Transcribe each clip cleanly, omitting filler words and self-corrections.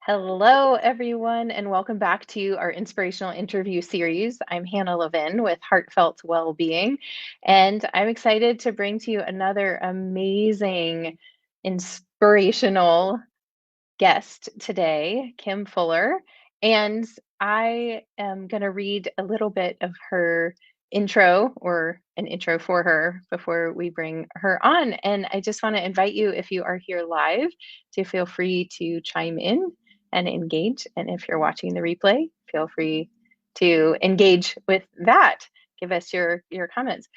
Hello, everyone, and welcome back to our inspirational interview series. I'm Hannah Levin with Heartfelt Wellbeing, and I'm excited to bring to you another amazing, inspirational guest today, Kim Fuller. And I am going to read a little bit of her intro or an intro for her before we bring her on. And I just want to invite you, if you are here live, to feel free to chime in and engage. And if you're watching the replay, feel free to engage with that. Give us your comments.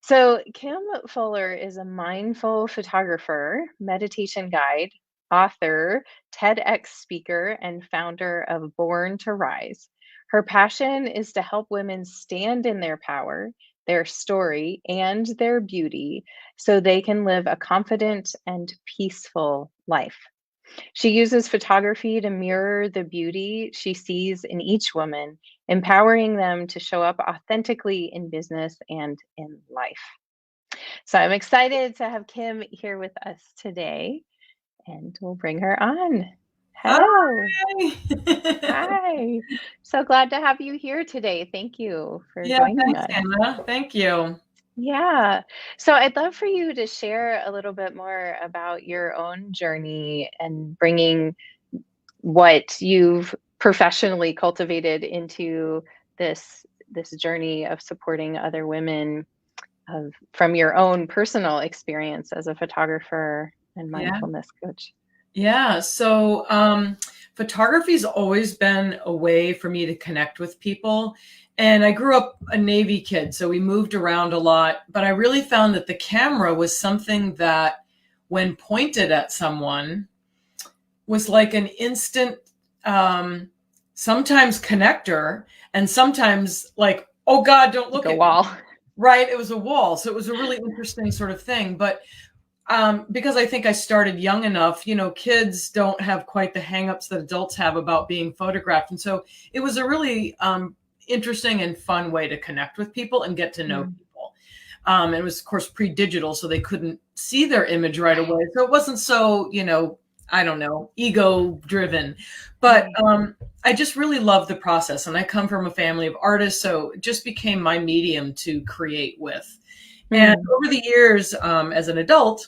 So, Kim Fuller is a mindful photographer, meditation guide, author, TEDx speaker, and founder of Born to Rise. Her passion is to help women stand in their power, their story, and their beauty so they can live a confident and peaceful life. She uses photography to mirror the beauty she sees in each woman, empowering them to show up authentically in business and in life. So I'm excited to have Kim here with us today, and we'll bring her on. Hello. Hi. Hi. So glad to have you here today. Thank you for Yeah, joining thanks, us. Hannah. Thank you. Yeah. So I'd love for you to share a little bit more about your own journey and bringing what you've professionally cultivated into this journey of supporting other women from your own personal experience as a photographer and Yeah. mindfulness coach. Yeah. Photography's always been a way for me to connect with people. And I grew up a Navy kid, so we moved around a lot. But I really found that the camera was something that, when pointed at someone, was like an instant, sometimes connector, and sometimes like, oh God, don't look Like a at me. wall. Right. It was a wall. So it was a really interesting sort of thing. But because I think I started young enough, kids don't have quite the hangups that adults have about being photographed. And so it was a really interesting and fun way to connect with people and get to know Mm. people. It was, of course, pre-digital, so they couldn't see their image right away. So it wasn't so, I don't know, ego driven. But Right. I just really love the process. And I come from a family of artists, so it just became my medium to create with. And Mm. over the years, as an adult,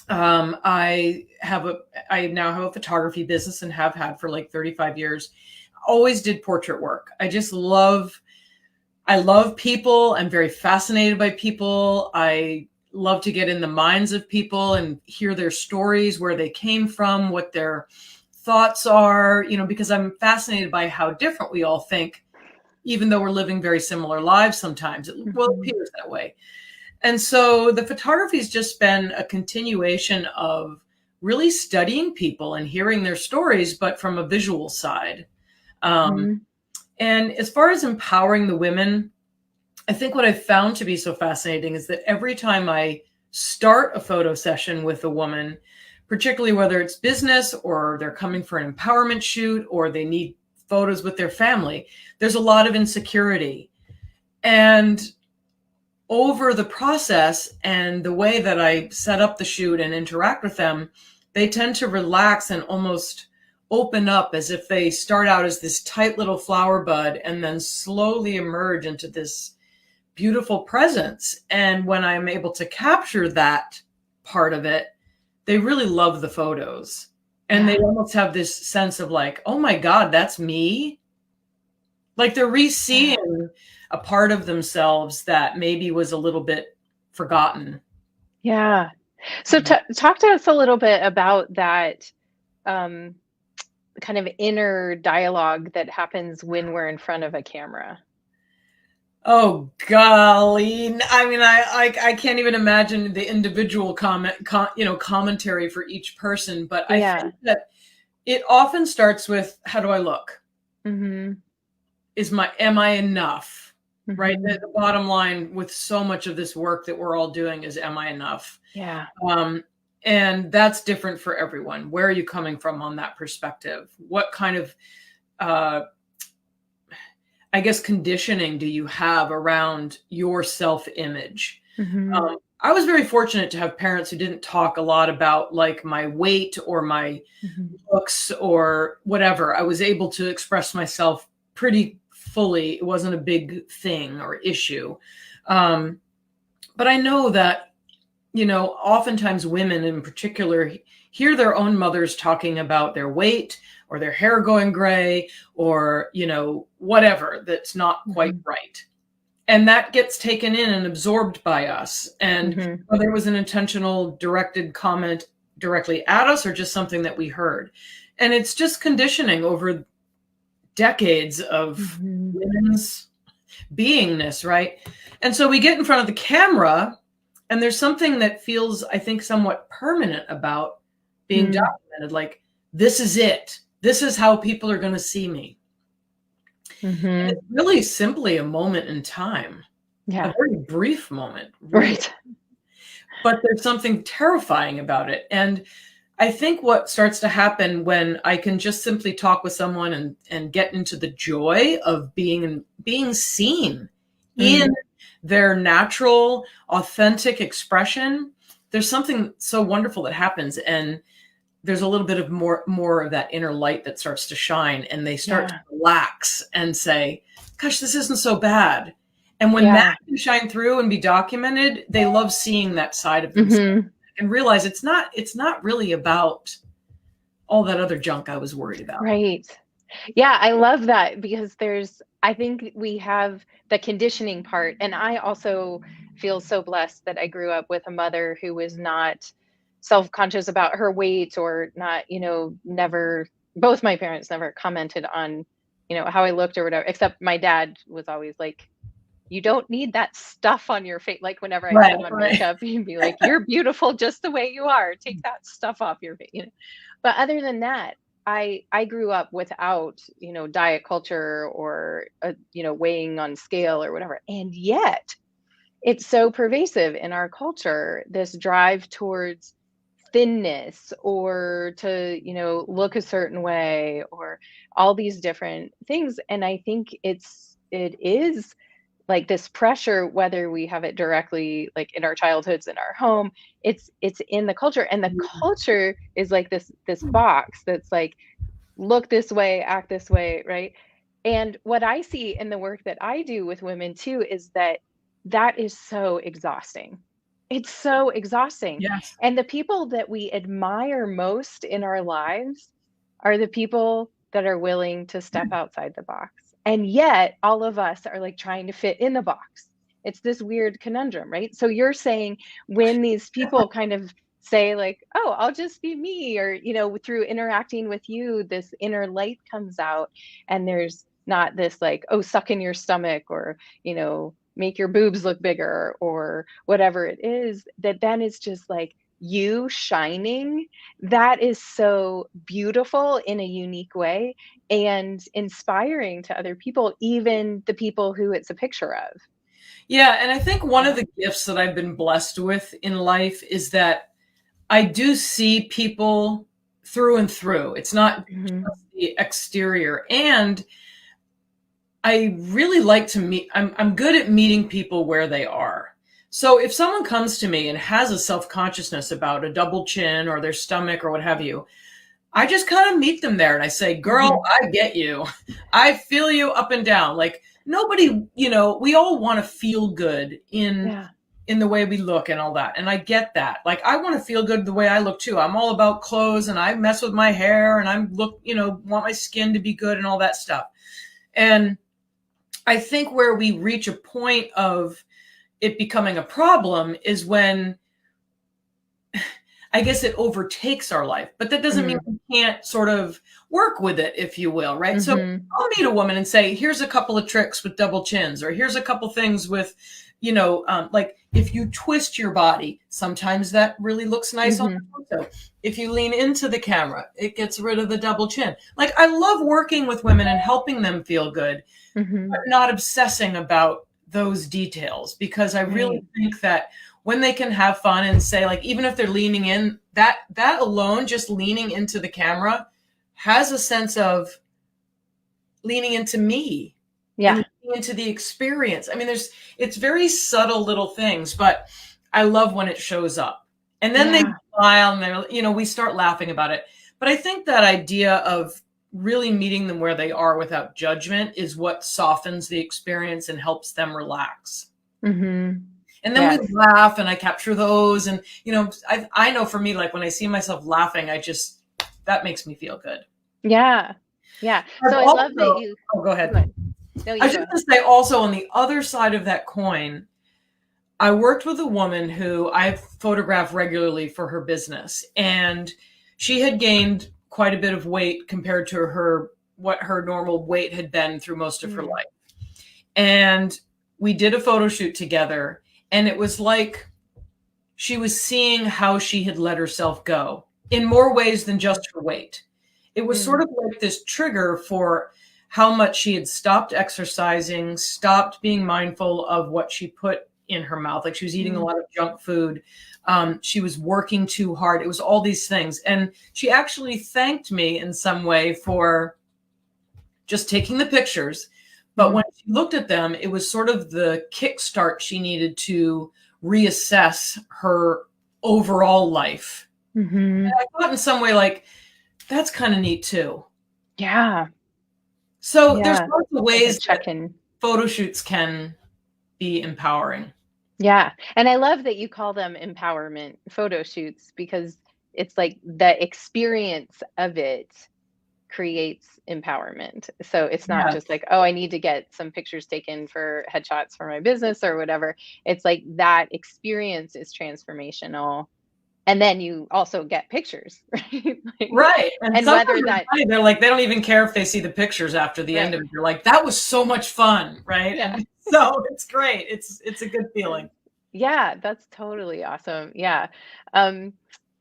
I now have a photography business and have had for like 35 years. Always did portrait work. I love people. I'm very fascinated by people. I love to get in the minds of people and hear their stories, where they came from, what their thoughts are, because I'm fascinated by how different we all think, even though we're living very similar lives sometimes. It Mhm. appears that way. And so the photography has just been a continuation of really studying people and hearing their stories, but from a visual side. Um, Mhm. and as far as empowering the women, I think what I've found to be so fascinating is that every time I start a photo session with a woman, particularly whether it's business or they're coming for an empowerment shoot or they need photos with their family, there's a lot of insecurity. And over the process and the way that I set up the shoot and interact with them, they tend to relax and almost open up, as if they start out as this tight little flower bud and then slowly emerge into this beautiful presence. And when I'm able to capture that part of it, they really love the photos. And they Yeah. almost have this sense of like, oh my God, that's me. Like they're Yeah. re-seeing a part of themselves that maybe was a little bit forgotten. Yeah. So talk to us a little bit about that um, kind of inner dialogue that happens when we're in front of a camera. Oh golly! I mean, I can't even imagine the individual commentary for each person. But I Yeah. think that it often starts with, how do I look? Mhm. Am I enough? Right. Mhm. The bottom line with so much of this work that we're all doing is, am I enough? Yeah. Um, and that's different for everyone. Where are you coming from on that perspective? What kind of, uh, I guess, conditioning do you have around your self-image? Mhm. I was very fortunate to have parents who didn't talk a lot about like my weight or my Mhm. looks or whatever. I was able to express myself pretty fully. It wasn't a big thing or issue. Um, but I know that, oftentimes women in particular hear their own mothers talking about their weight or their hair going gray or, whatever that's not quite Mhm. right. And that gets taken in and absorbed by us. And Mhm. whether it was an intentional directed comment directly at us or just something that we heard. And it's just conditioning over decades of Mhm. women's beingness, right? And so we get in front of the camera, and there's something that feels, I think, somewhat permanent about being Mm. documented. Like, this is it. This is how people are going to see me. And Mhm. it's really simply a moment in time, a Yeah. very brief moment, really. Right. But there's something terrifying about it. And I think what starts to happen when I can just simply talk with someone and get into the joy of being seen in Mm. their natural, authentic expression, there's something so wonderful that happens. And there's a little bit of more of that inner light that starts to shine, and they start to Yeah. relax and say, gosh, this isn't so bad. And when that Yeah. can shine through and be documented, they love seeing that side of themselves Mhm. and realize it's not really about all that other junk I was worried about. Right. Yeah, I love that because I think we have the conditioning part. And I also feel so blessed that I grew up with a mother who was not self conscious about her weight or not, never, both my parents never commented on, how I looked or whatever, except my dad was always like, you don't need that stuff on your face. Like whenever I Right, put on right. makeup, he'd be like, you're beautiful just the way you are. Take that stuff off your face. But other than that, I grew up without, diet culture or weighing on scale or whatever. And yet it's so pervasive in our culture, this drive towards thinness or to, look a certain way or all these different things. And I think it is like this pressure, whether we have it directly like in our childhoods in our home, it's in the culture, and the culture is like this box that's like, look this way, act this way, right? And what I see in the work that I do with women too is that is so exhausting. It's so exhausting. Yes. And the people that we admire most in our lives are the people that are willing to step outside the box. And yet, all of us are like trying to fit in the box. It's this weird conundrum, right? So you're saying when these people kind of say like, oh, I'll just be me, or through interacting with you this inner light comes out, and there's not this like, oh, suck in your stomach, or make your boobs look bigger, or whatever it is, that then it's just like you shining. That is so beautiful in a unique way and inspiring to other people, even the people who it's a picture of. Yeah, and I think one of Yeah. the gifts that I've been blessed with in life is that I do see people through and through. It's not Hmm. just the exterior. And I really like to I'm good at meeting people where they are. So if someone comes to me and has a self-consciousness about a double chin or their stomach or what have you, I just kind of meet them there and I say, girl, Hmm. I get you. I feel you up and down. Like nobody, we all want to feel good Yeah. in the way we look and all that. And I get that. Like I want to feel good the way I look too. I'm all about clothes and I mess with my hair and want my skin to be good and all that stuff. And I think where we reach a point of it becoming a problem is when I guess it overtakes our life, but that doesn't mean Hmm. we can't sort of work with it, if you will, right? So Hmm. I'll meet a woman and say, here's a couple of tricks with double chins, or here's a couple things with, like if you twist your body, sometimes that really looks nice on Hmm. the photo. If you lean into the camera, it gets rid of the double chin. Like I love working with women and helping them feel good, but Hmm. not obsessing about those details because I really Right. think that when they can have fun and say like even if they're leaning in that alone just leaning into the camera has a sense of leaning into me and Yeah. leaning into the experience. I mean it's very subtle little things, but I love when it shows up. And then they Yeah. smile and they're, we start laughing about it. But I think that idea of really meeting them where they are without judgment is what softens the experience and helps them relax. Mm-hmm. And then we Yes. laugh and I capture those. And, I know for me, like when I see myself laughing, that makes me feel good. Yeah. Yeah. I've So I love that also, you oh, go go ahead. ahead. No, I you was go just ahead. going to say also on the other side of that coin, I worked with a woman who I photograph regularly for her business, and she had gained quite a bit of weight compared to what her normal weight had been through most of her Mm. life. And we did a photo shoot together, and it was like she was seeing how she had let herself go in more ways than just her weight. It was sort Mm. of like this trigger for how much she had stopped exercising, stopped being mindful of what she put in her mouth. Like she was eating a Mm. lot of junk food. She was working too hard. It was all these things. And she actually thanked me in some way for just taking the pictures. But Mm. when she looked at them, it was sort of the kickstart she needed to reassess her overall life. Mm-hmm. And I thought in some way, like, that's kind of neat too. Yeah. So there's Yeah. lots of Like a ways that check-in. photo shoots can be empowering. Yeah. And I love that you call them empowerment photo shoots because it's like the experience of it creates empowerment. So it's not Yes. just like, oh, I need to get some pictures taken for headshots for my business or whatever. It's like that experience is transformational. And then you also get pictures, right? Like, Right. And and sometimes whether it's that, funny. They're like, they don't even care if they see the pictures after the end right. of it. They're like, that was so much fun. Right. Yeah. And so it's great. It's a good feeling. Yeah, that's totally awesome. Yeah. Um,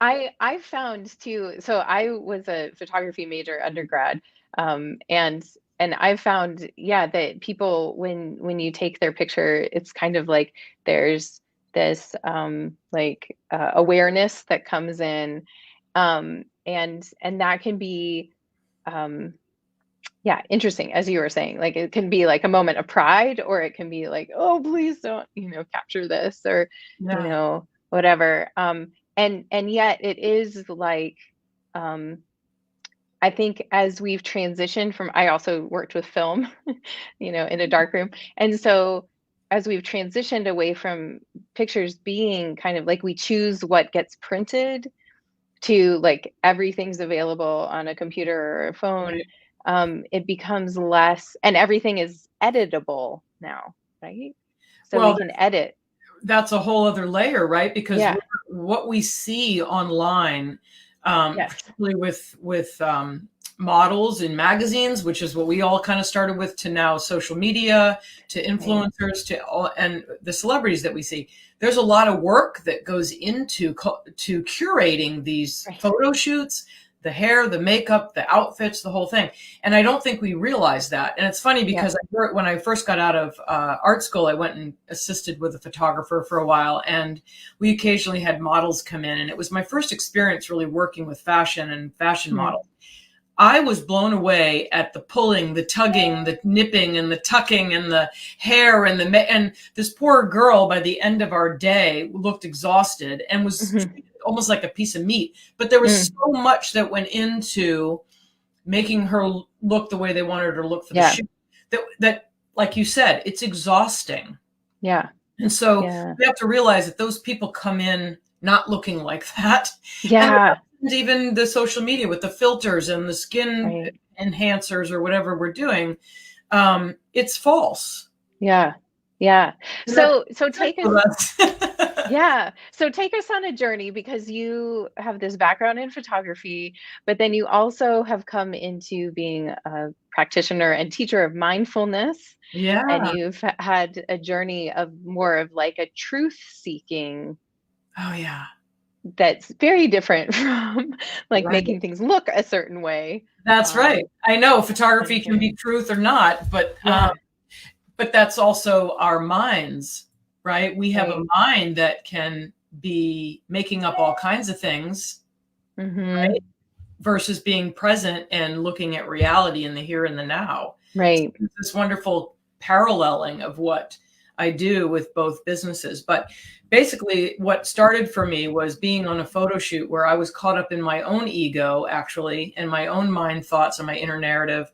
I found too, so I was a photography major undergrad, and I found, yeah, that people when you take their picture, it's kind of like there's this awareness that comes in, and that can be um yeah, interesting, as you were saying, like, it can be like a moment of pride, or it can be like, "Oh, please don't, capture this," or, Yeah. whatever. And yet it is like, um, I think as we've transitioned from I also worked with film, in a darkroom, and so as we've transitioned away from pictures being kind of like we choose what gets printed to like everything's available on a computer or a phone, Right. it becomes less, and everything is editable now, right? So we Well, can edit. that's a whole other layer, right? Because Yeah. what we see online, Yes. particularly with models in magazines, which is what we all kind of started with, to now social media, to Right. influencers, to all, and the celebrities that we see. There's a lot of work that goes into to curating these Right. photo shoots, the hair, the makeup, the outfits, the whole thing. And I don't think we realize that. And it's funny Yeah. because when I first got out of art school, I went and assisted with a photographer for a while, and we occasionally had models come in. And it was my first experience really working with fashion and fashion Mm. models. I was blown away at the pulling, the tugging, the nipping, and the tucking, and the hair, and this poor girl by the end of our day looked exhausted and was Mhm. treated almost like a piece of meat. But there was Mm. so much that went into making her look the way they wanted her to look for the Yeah. shoot. That, like you said, it's exhausting. Yeah. And so Yeah. we have to realize that those people come in not looking like that. And Yeah. even the social media with the filters and the skin Right. enhancers or whatever we're doing, it's false. Yeah. Yeah. And that's So take us with us. Yeah. So take us on a journey because you have this background in photography, but then you also have come into being a practitioner and teacher of mindfulness. And Yeah. you've had a journey of more of like a truth seeking Oh yeah. that's very different from like Right. making things look a certain way. That's right. I know And photography can be to, truth or not, yeah, but that's also our minds, right? We have a right. mind that can be making up all kinds of things, Mm-hmm. right? Versus being present and looking at reality in the here and the now. So Right. there's this wonderful paralleling of what I do with both businesses. But basically, what started for me was being on a photo shoot where I was caught up in my own ego, actually, and my own mind thoughts and my inner narrative,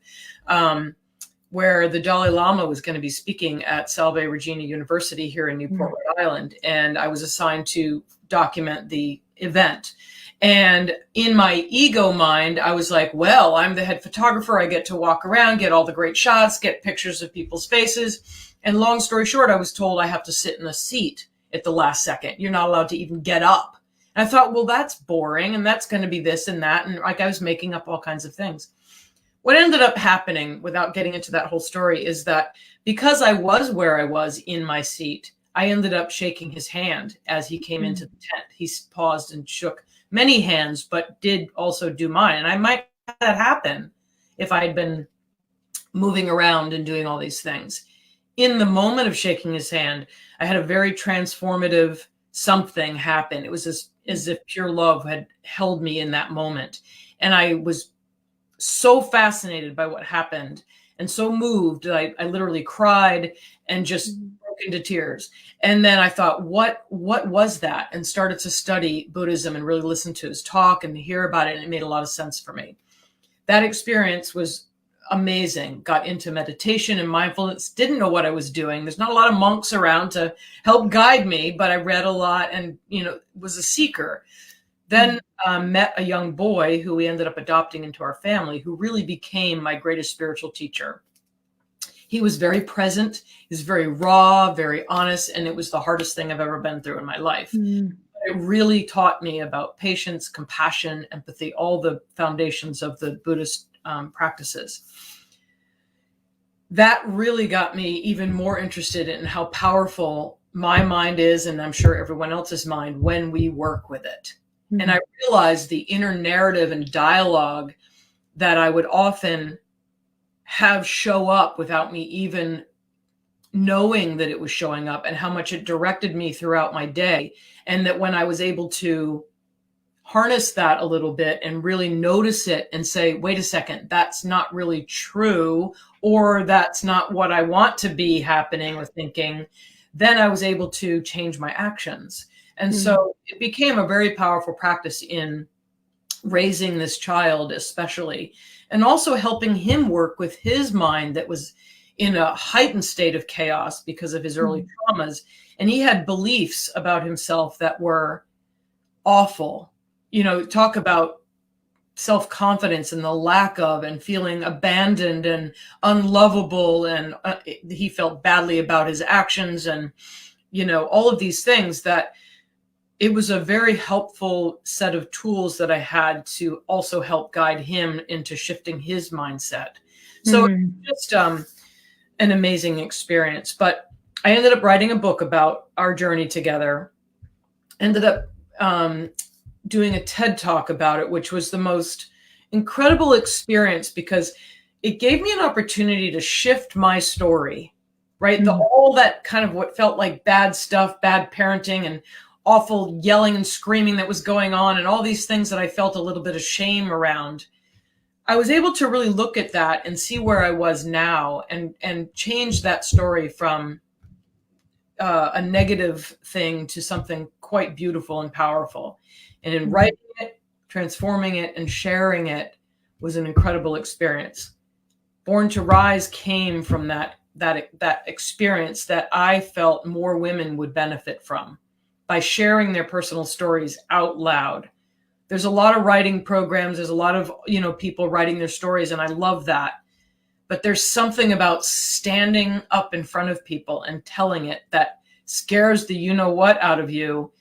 where the Dalai Lama was going to be speaking at Salve Regina University here in Newport, Rhode Island. And I was assigned to document the event. And in my ego mind, I was like, well, I'm the head photographer. I get to walk around, get all the great shots, get pictures of people's faces. And long story short, I was told I have to sit in a seat at the last second. You're not allowed to even get up. And I thought, well, that's boring. And that's going to be this and that. And like I was making up all kinds of things. What ended up happening, without getting into that whole story, is that because I was where I was in my seat, I ended up shaking his hand as he came into the tent. He paused and shook many hands, but did also do mine. And I might have that happen if I had been moving around and doing all these things. In the moment of shaking his hand, I had a very transformative something happen. It was as if pure love had held me in that moment. And I was so fascinated by what happened and so moved that I literally cried and just broke into tears. And then I thought, what was that? And started to study Buddhism and really listen to his talk and hear about it. And it made a lot of sense for me. That experience was amazing. Got into meditation and mindfulness, didn't know what I was doing. There's not a lot of monks around to help guide me, but I read a lot and, was a seeker. Then met a young boy who we ended up adopting into our family, who really became my greatest spiritual teacher. He was very present. He was very raw, very honest, and it was the hardest thing I've ever been through in my life. It really taught me about patience, compassion, empathy, all the foundations of the Buddhist practices. That really got me even more interested in how powerful my mind is, and I'm sure everyone else's mind, when we work with it. And I realized the inner narrative and dialogue that I would often have show up without me even knowing that it was showing up, and how much it directed me throughout my day. And that when I was able to harness that a little bit and really notice it and say, wait a second, that's not really true, or that's not what I want to be happening or thinking, then I was able to change my actions. And so it became a very powerful practice in raising this child, especially, and also helping him work with his mind that was in a heightened state of chaos because of his early traumas. And he had beliefs about himself that were awful. Talk about self-confidence and the lack of, and feeling abandoned and unlovable. And he felt badly about his actions and, all of these things. That it was a very helpful set of tools that I had to also help guide him into shifting his mindset. So it's just an amazing experience. But I ended up writing a book about our journey together, ended up doing a TED Talk about it, which was the most incredible experience because it gave me an opportunity to shift my story, right? All that kind of what felt like bad stuff, bad parenting and awful yelling and screaming that was going on, and all these things that I felt a little bit of shame around. I was able to really look at that and see where I was now and change that story from a negative thing to something quite beautiful and powerful. And in writing it, transforming it, and sharing it was an incredible experience. Born to Rise came from that experience that I felt more women would benefit from by sharing their personal stories out loud. There's a lot of writing programs. There's a lot of, people writing their stories, and I love that. But there's something about standing up in front of people and telling it that scares the you-know-what out of you.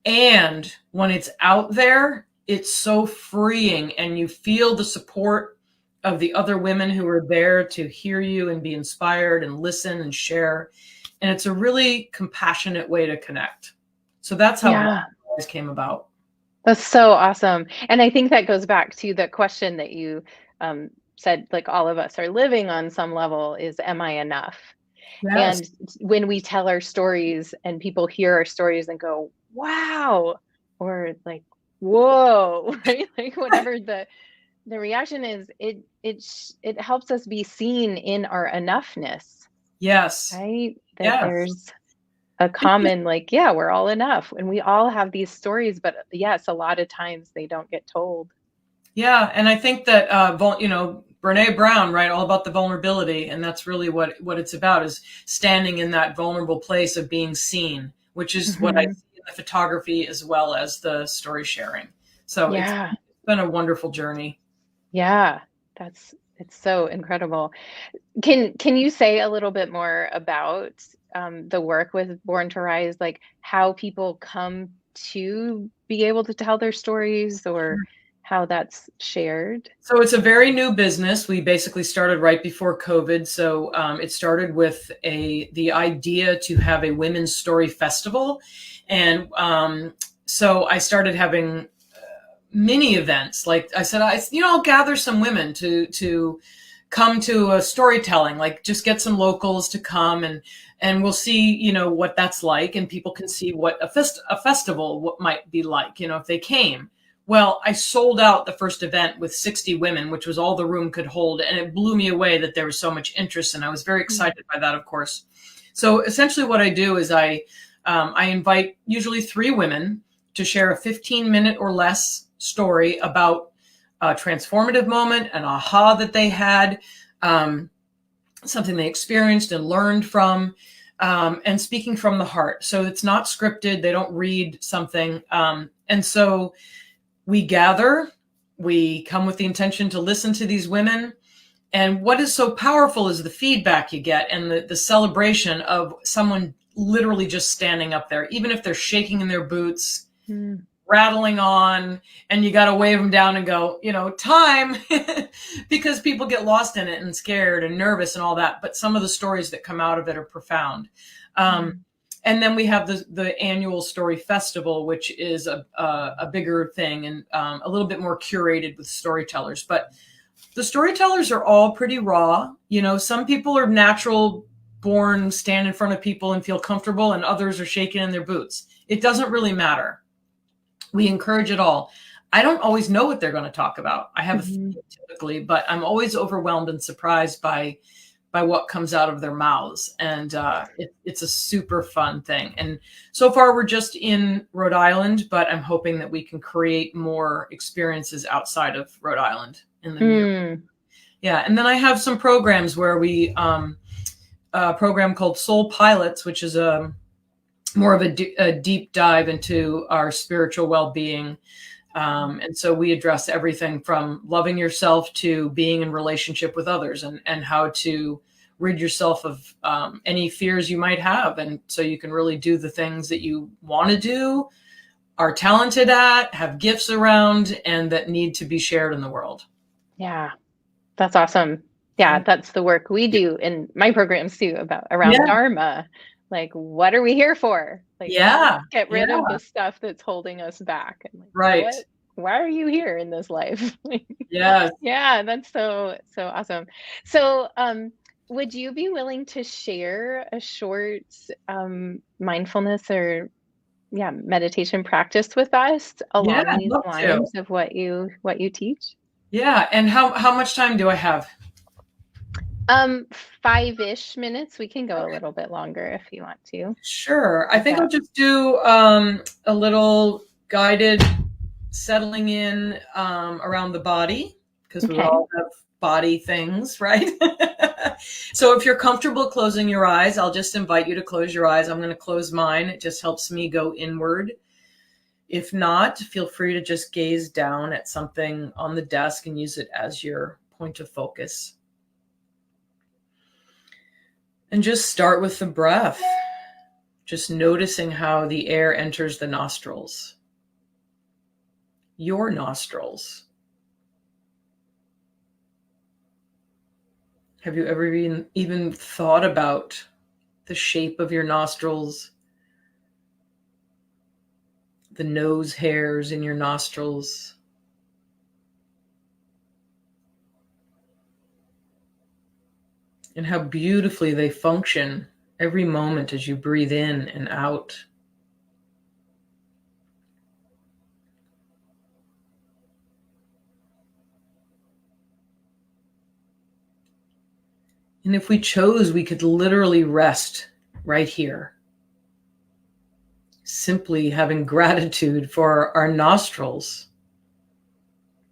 And when it's out there, it's so freeing, and you feel the support of the other women who are there to hear you and be inspired and listen and share. And it's a really compassionate way to connect. So that's how this came about. That's so awesome. And I think that goes back to the question that you said, like, all of us are living on some level, is, am I enough? Yes. And when we tell our stories and people hear our stories and go, wow, or like, whoa, right? Like whatever the reaction is, it helps us be seen in our enoughness. Yes. Right. that Yes. there's a common, like, yeah, we're all enough and we all have these stories, but yes, a lot of times they don't get told. Yeah, and I think that Brene Brown, right, all about the vulnerability, and that's really what it's about, is standing in that vulnerable place of being seen, which is what I Hmm. see in the photography as well as the story sharing. So it's Yeah. been a wonderful journey. Yeah. It's so incredible. Can you say a little bit more about the work with Born to Rise, like how people come to be able to tell their stories or how that's shared? So it's a very new business. We basically started right before COVID. So it started with the idea to have a women's story festival, and so I started having mini events. Like I said, I'll gather some women to come to a storytelling. Like just get some locals to come, and we'll see what that's like, and people can see what a festival what might be like. If they came. Well, I sold out the first event with 60 women, which was all the room could hold. And it blew me away that there was so much interest. And I was very Mm. excited by that, of course. So essentially what I do is I invite usually 3 women to share a 15-minute or less story about a transformative moment, an aha that they had, something they experienced and learned from, and speaking from the heart. So it's not scripted. They don't read something. And so we gather, we come with the intention to listen to these women. And what is so powerful is the feedback you get and the celebration of someone literally just standing up there, even if they're shaking in their boots, Mm. rattling on, and you got to wave them down and go, time, because people get lost in it and scared and nervous and all that. But some of the stories that come out of it are profound. Um, Mm. and then we have the annual story festival, which is a bigger thing and a little bit more curated with storytellers. But the storytellers are all pretty raw. Some people are natural born, stand in front of people and feel comfortable, and others are shaking in their boots. It doesn't really matter. We encourage it all. I don't always know what they're going to talk about. I have a Mhm. theme typically, but I'm always overwhelmed and surprised by what comes out of their mouths. And it's a super fun thing. And so far, we're just in Rhode Island, but I'm hoping that we can create more experiences outside of Rhode Island in the near. Mm. Yeah. And then I have some programs where we, a program called Soul Pilots, which is more of a deep dive into our spiritual well-being. And so we address everything from loving yourself to being in relationship with others, and how to rid yourself of any fears you might have. And so you can really do the things that you want to do, are talented at, have gifts around, and that need to be shared in the world. Yeah, that's awesome. Yeah, Yeah. that's the work we do in my programs too, about around Yeah. Dharma. Like, what are we here for? Like, let's Yeah. get rid of Yeah. the stuff that's holding us back. And like, Right. why are you here in this life? Yes. Yeah, that's so awesome. So, would you be willing to share a short mindfulness or yeah, meditation practice with us Yeah. along I'd these love to. lines of what you teach? Yeah. And how much time do I have? 5-ish minutes. We can go a little bit longer if you want to. Sure. I If think I'll that just do a little guided settling in around the body, because we okay. all have body things, right? So if you're comfortable closing your eyes, I'll just invite you to close your eyes. I'm going to close mine. It just helps me go inward. If not, feel free to just gaze down at something on the desk and use it as your point of focus. And just start with the breath. Just noticing how the air enters the nostrils, your nostrils. Have you ever even thought about the shape of your nostrils, the nose hairs in your nostrils, and how beautifully they function every moment as you breathe in and out? And if we chose, we could literally rest right here. Simply having gratitude for our nostrils,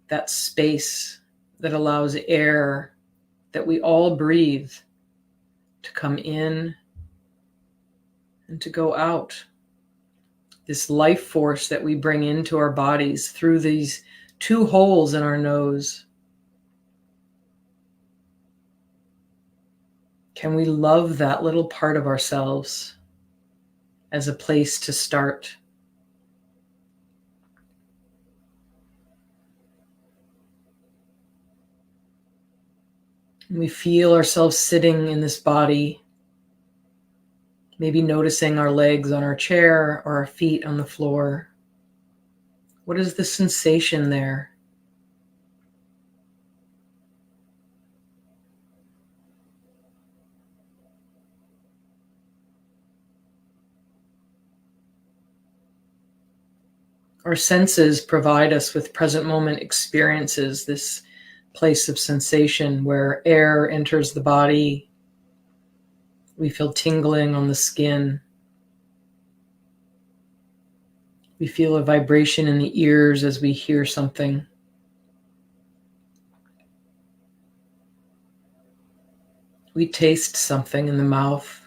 that space that allows air that we all breathe to come in and to go out. This life force that we bring into our bodies through these two holes in our nose. Can we love that little part of ourselves as a place to start? And we feel ourselves sitting in this body, maybe noticing our legs on our chair or our feet on the floor. What is the sensation there? Our senses provide us with present moment experiences, this place of sensation where air enters the body. We feel tingling on the skin. We feel a vibration in the ears as we hear something. We taste something in the mouth.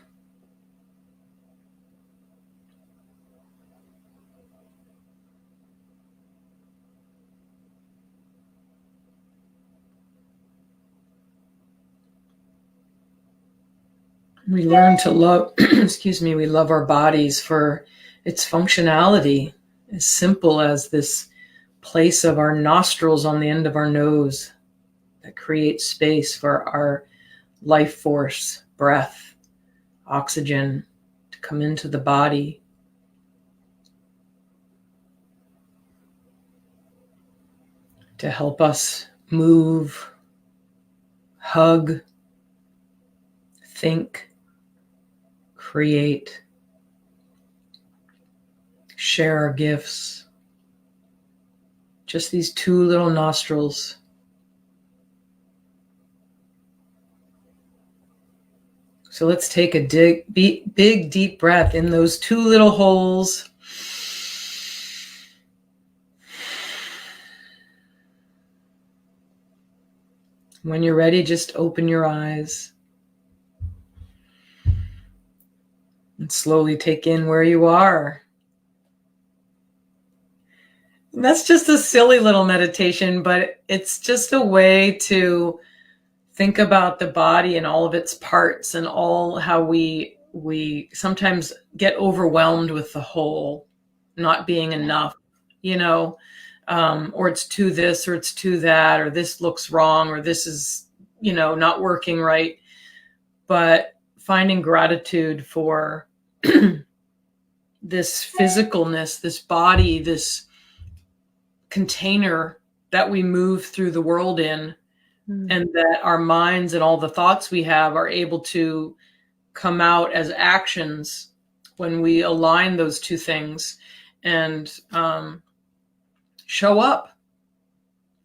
We learn to love, excuse me, we love our bodies for its functionality, as simple as this place of our nostrils on the end of our nose that creates space for our life force, breath, oxygen to come into the body. To help us move, hug, think, create, share our gifts. Just these two little nostrils. So let's take a big, deep breath in those two little holes. When you're ready, just open your eyes and slowly take in where you are. And that's just a silly little meditation, but it's just a way to think about the body and all of its parts and all how we sometimes get overwhelmed with the whole not being enough, or it's too this or it's too that, or this looks wrong, or this is, not working right. But finding gratitude for this physicalness, this body, this container that we move through the world in, and that our minds and all the thoughts we have are able to come out as actions when we align those two things and show up,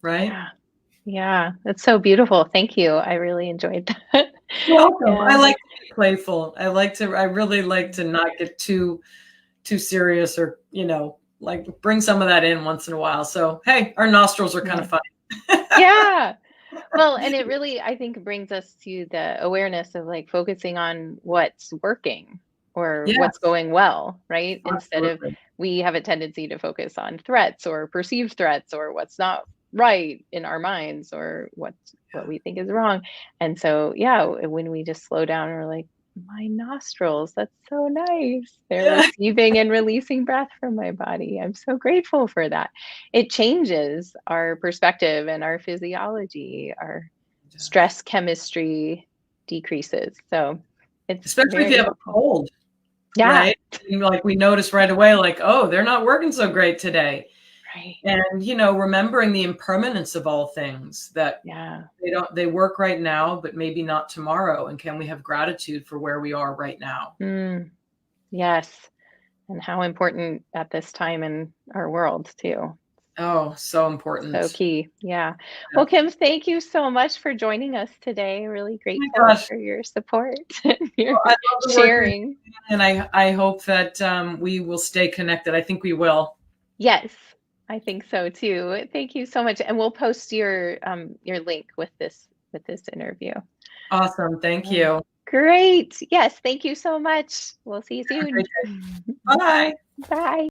right? Yeah, that's so beautiful. Thank you. I really enjoyed that. You're welcome. Yeah. I like to be playful. I really like to not get too serious, or like bring some of that in once in a while. So hey, our nostrils are kind of funny. Yeah. Well, and it really, I think, brings us to the awareness of like focusing on what's working or Yes, what's going well, right? Instead of, absolutely. we have a tendency to focus on threats or perceived threats or what's not right in our minds or what we think is wrong. And so, yeah, when we just slow down and we're like, my nostrils, that's so nice. They're Yeah. receiving and releasing breath from my body. I'm so grateful for that. It changes our perspective and our physiology, our stress chemistry decreases. So it's Especially if very you have a helpful. cold, Yeah. right? Like we notice right away, like, oh, they're not working so great today. Right. And, remembering the impermanence of all things, that Yeah. they work right now, but maybe not tomorrow. And can we have gratitude for where we are right now? Yes. And how important at this time in our world too. Oh, so So important. key. Yeah. Yeah. Well, Kim, thank you so much for joining us today. Really Oh my grateful gosh. for your support, your Well, I love the work you're sharing. doing, and I hope that we will stay connected. I think we will. Yes, I think so too. Thank you so much. And we'll post your link with this interview. Awesome. Thank Oh, you. great. Yes, thank you so much. We'll see you Have a great soon. day. Bye. Bye.